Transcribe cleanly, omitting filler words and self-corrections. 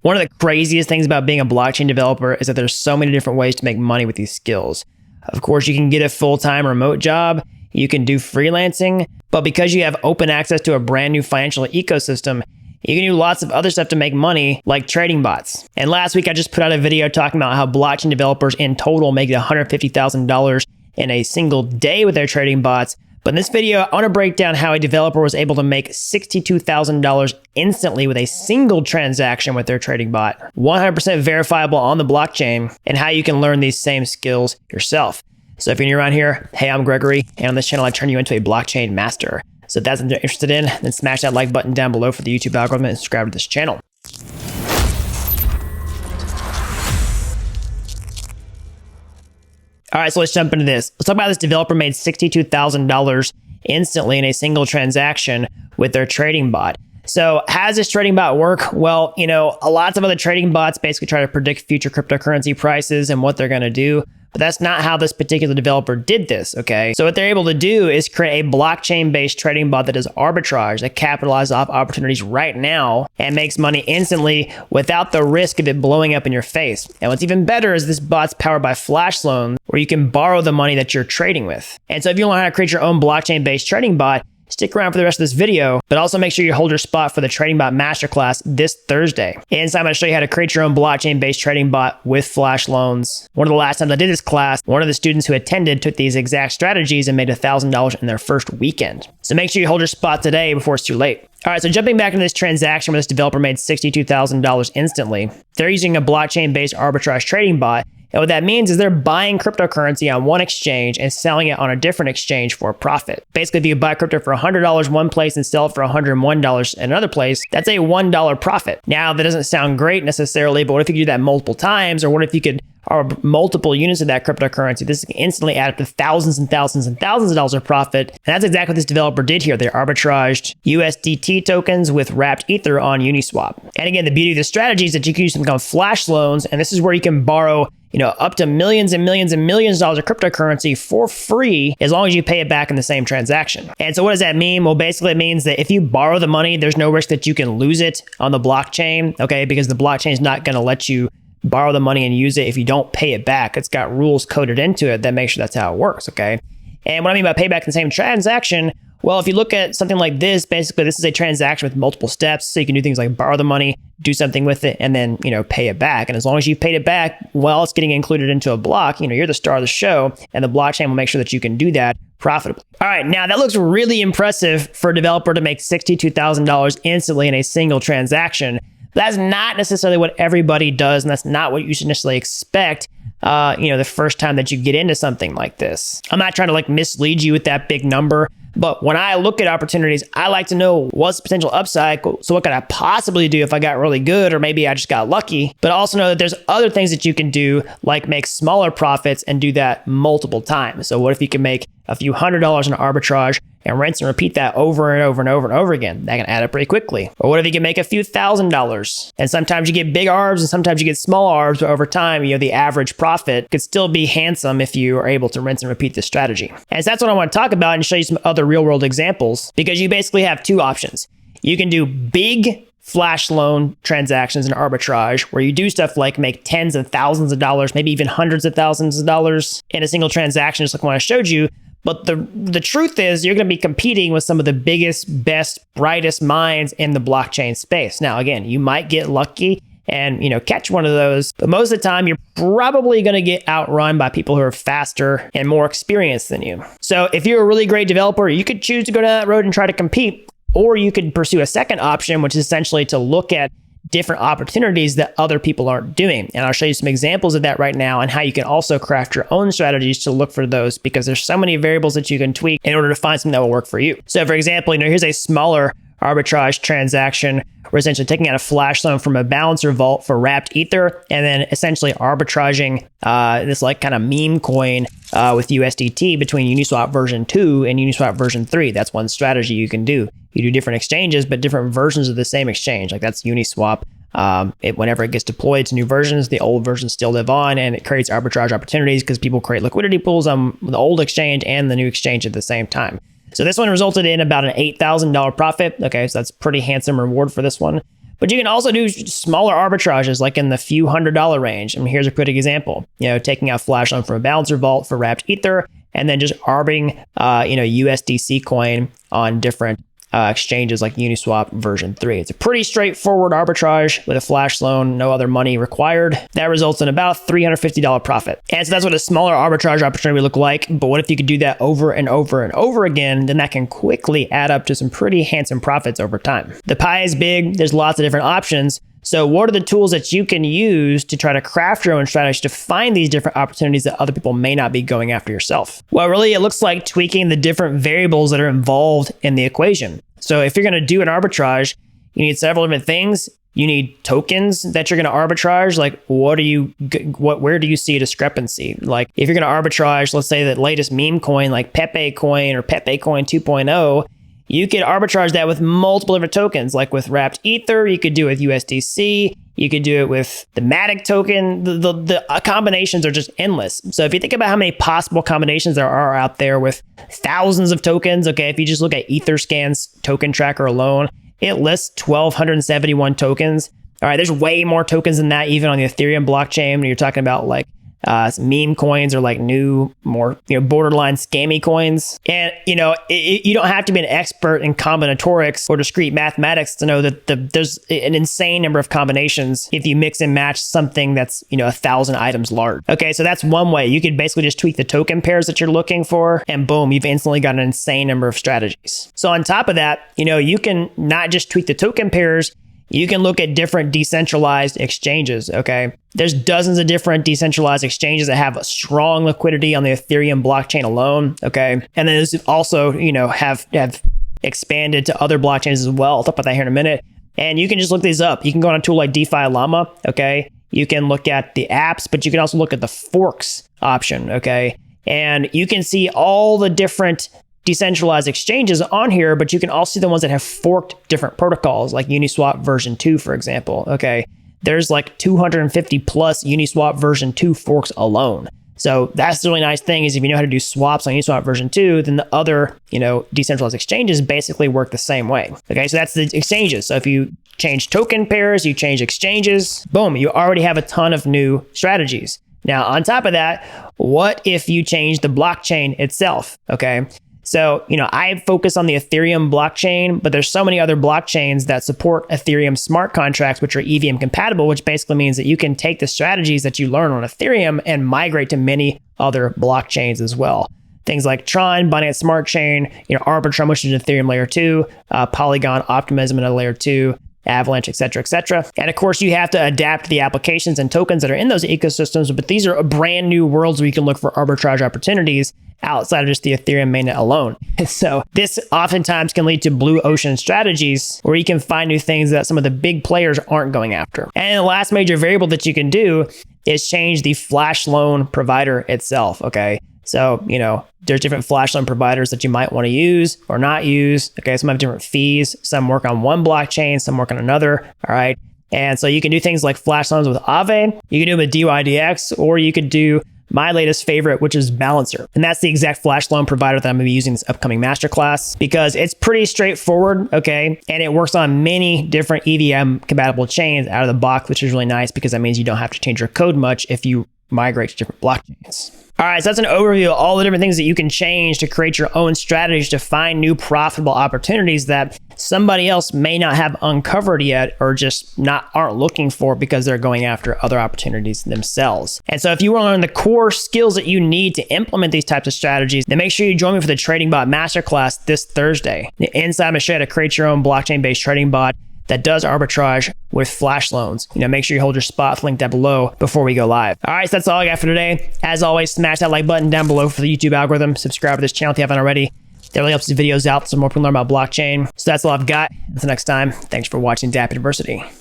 One of the craziest things about being a blockchain developer is that there's so many different ways to make money with these skills. Of course, you can get a full-time remote job, you can do freelancing, but because you have open access to a brand new financial ecosystem, you can do lots of other stuff to make money, like trading bots. And last week, I just put out a video talking about how blockchain developers in total make $150,000 in a single day with their trading bots. But in this video, I want to break down how a developer was able to make $62,000 instantly with a single transaction with their trading bot, 100% verifiable on the blockchain, and how you can learn these same skills yourself. So if you're new around here, hey, I'm Gregory, and on this channel, I turn you into a blockchain master. So if that's what you're interested in, then smash that like button down below for the YouTube algorithm and subscribe to this channel. All right, so let's jump into this. Let's talk about this developer made $62,000 instantly in a single transaction with their trading bot. So how does this trading bot work? Well, lots of other trading bots basically try to predict future cryptocurrency prices and what they're going to do. But that's not how this particular developer did this, okay? So what they're able to do is create a blockchain-based trading bot that does arbitrage, that capitalizes off opportunities right now and makes money instantly without the risk of it blowing up in your face. And what's even better is this bot's powered by flash loans, where you can borrow the money that you're trading with. And so if you learn how to create your own blockchain-based trading bot, stick around for the rest of this video, but also make sure you hold your spot for the Trading Bot Masterclass this Thursday. Inside, I'm going to show you how to create your own blockchain-based trading bot with flash loans. One of the last times I did this class, one of the students who attended took these exact strategies and made $1,000 in their first weekend. So make sure you hold your spot today before it's too late. All right, so jumping back into this transaction where this developer made $62,000 instantly, they're using a blockchain-based arbitrage trading bot. And what that means is they're buying cryptocurrency on one exchange and selling it on a different exchange for a profit. Basically, if you buy crypto for $100 one place and sell it for $101 in another place, that's a $1 profit. Now, that doesn't sound great necessarily, but what if you do that multiple times? Or what if you could or multiple units of that cryptocurrency? This can instantly add up to thousands and thousands and thousands of dollars of profit. And that's exactly what this developer did here. They arbitraged USDT tokens with wrapped Ether on Uniswap. And again, the beauty of this strategy is that you can use something called flash loans. And this is where you can borrow up to millions and millions and millions of dollars of cryptocurrency for free as long as you pay it back in the same transaction. And so what does that mean? Well, basically it means that if you borrow the money, there's no risk that you can lose it on the blockchain, okay? Because the blockchain is not going to let you borrow the money and use it if you don't pay it back. It's got rules coded into it that make sure that's how it works, okay? And what I mean by payback in the same transaction, well, if you look at something like this, basically this is a transaction with multiple steps. So you can do things like borrow the money, do something with it, and then, pay it back. And as long as you've paid it back while it's getting included into a block, you're the star of the show, and the blockchain will make sure that you can do that profitably. All right, now that looks really impressive for a developer to make $62,000 instantly in a single transaction. That's not necessarily what everybody does, and that's not what you should necessarily expect the first time that you get into something like this. I'm not trying to mislead you with that big number, but when I look at opportunities, I like to know what's the potential upside. So what could I possibly do if I got really good, or maybe I just got lucky? But also know that there's other things that you can do, like make smaller profits and do that multiple times. So what if you can make a few $100s in arbitrage and rinse and repeat that over and over and over and over again? That can add up pretty quickly. Or what if you can make a few $1,000s? And sometimes you get big arbs and sometimes you get small arbs, but over time, the average profit could still be handsome if you are able to rinse and repeat this strategy. And so that's what I want to talk about and show you some other real world examples, because you basically have two options. You can do big flash loan transactions in arbitrage, where you do stuff like make tens of thousands of dollars, maybe even hundreds of thousands of dollars in a single transaction, just like what I showed you. But the truth is you're going to be competing with some of the biggest, best, brightest minds in the blockchain space. Now, again, you might get lucky and, catch one of those, but most of the time you're probably going to get outrun by people who are faster and more experienced than you. So if you're a really great developer, you could choose to go down that road and try to compete, or you could pursue a second option, which is essentially to look at different opportunities that other people aren't doing. And I'll show you some examples of that right now and how you can also craft your own strategies to look for those, because there's so many variables that you can tweak in order to find something that will work for you. So for example, here's a smaller arbitrage transaction. We're essentially taking out a flash loan from a balancer vault for wrapped Ether, and then essentially arbitraging this kind of meme coin with USDT between Uniswap version 2 and Uniswap version 3. That's one strategy you can do. You do different exchanges, but different versions of the same exchange. Like that's Uniswap. Whenever it gets deployed to new versions, the old versions still live on, and it creates arbitrage opportunities because people create liquidity pools on the old exchange and the new exchange at the same time. So this one resulted in about an $8,000 profit. Okay, so that's pretty handsome reward for this one. But you can also do smaller arbitrages, like in the few $100 range. I mean, here's a quick example. Taking out flash loan from a balancer vault for wrapped ether, and then just arbing, USDC coin on different exchanges like Uniswap version 3. It's a pretty straightforward arbitrage with a flash loan, no other money required. That results in about $350 profit. And so that's what a smaller arbitrage opportunity would look like. But what if you could do that over and over and over again? Then that can quickly add up to some pretty handsome profits over time. The pie is big. There's lots of different options. So what are the tools that you can use to try to craft your own strategy to find these different opportunities that other people may not be going after yourself? Well, really, it looks like tweaking the different variables that are involved in the equation. So if you're going to do an arbitrage, you need several different things. You need tokens that you're going to arbitrage. Like, where do you see a discrepancy? Like, if you're going to arbitrage, let's say the latest meme coin like Pepe coin or Pepe coin 2.0, you could arbitrage that with multiple different tokens, like with wrapped ether. You could do it with USDC. You could do it with the Matic token. The combinations are just endless. So if you think about how many possible combinations there are out there with thousands of tokens, okay, if you just look at Etherscan's token tracker alone, it lists 1,271 tokens. All right, there's way more tokens than that, even on the Ethereum blockchain. When you're talking about like meme coins or like new, more borderline scammy coins. And you don't have to be an expert in combinatorics or discrete mathematics to know that there's an insane number of combinations if you mix and match something that's 1,000 items large. Okay, so that's one way. You could basically just tweak the token pairs that you're looking for, and boom, you've instantly got an insane number of strategies. So on top of that, you can not just tweak the token pairs. You can look at different decentralized exchanges, okay? There's dozens of different decentralized exchanges that have a strong liquidity on the Ethereum blockchain alone, okay? And then there's also, have expanded to other blockchains as well. I'll talk about that here in a minute. And you can just look these up. You can go on a tool like DeFi Llama, okay? You can look at the apps, but you can also look at the forks option, okay? And you can see all the different decentralized exchanges on here, but you can also see the ones that have forked different protocols, like Uniswap version 2, for example. Okay, there's like 250 plus Uniswap version 2 forks alone. So that's the really nice thing, is if you know how to do swaps on Uniswap version 2, then the other, decentralized exchanges basically work the same way. Okay, so that's the exchanges. So if you change token pairs, you change exchanges, boom, you already have a ton of new strategies. Now, on top of that, what if you change the blockchain itself? Okay. So, I focus on the Ethereum blockchain, but there's so many other blockchains that support Ethereum smart contracts, which are EVM compatible, which basically means that you can take the strategies that you learn on Ethereum and migrate to many other blockchains as well. Things like Tron, Binance Smart Chain, Arbitrum, which is Ethereum layer 2, Polygon, Optimism, another layer 2, Avalanche, et cetera, et cetera. And of course, you have to adapt the applications and tokens that are in those ecosystems, but these are brand new worlds where you can look for arbitrage opportunities outside of just the Ethereum mainnet alone. So this oftentimes can lead to blue ocean strategies where you can find new things that some of the big players aren't going after. And the last major variable that you can do is change the flash loan provider itself, okay? So, there's different flash loan providers that you might want to use or not use. Okay, some have different fees. Some work on one blockchain, some work on another, all right? And so you can do things like flash loans with Aave, you can do them with DYDX, or you could do my latest favorite, which is Balancer. And that's the exact flash loan provider that I'm going to be using this upcoming masterclass, because it's pretty straightforward, okay? And it works on many different EVM compatible chains out of the box, which is really nice because that means you don't have to change your code much if you migrate to different blockchains. All right, so that's an overview of all the different things that you can change to create your own strategies to find new profitable opportunities that somebody else may not have uncovered yet, or just aren't looking for because they're going after other opportunities themselves. And so if you want to learn the core skills that you need to implement these types of strategies, then make sure you join me for the Trading Bot Masterclass this Thursday. Inside, I'm going to show you how to create your own blockchain-based trading bot that does arbitrage with flash loans. Make sure you hold your spot link down below before we go live. All right, so that's all I got for today. As always, smash that like button down below for the YouTube algorithm. Subscribe to this channel if you haven't already. That really helps the videos out so more people learn about blockchain. So that's all I've got. Until next time, thanks for watching Dapp University.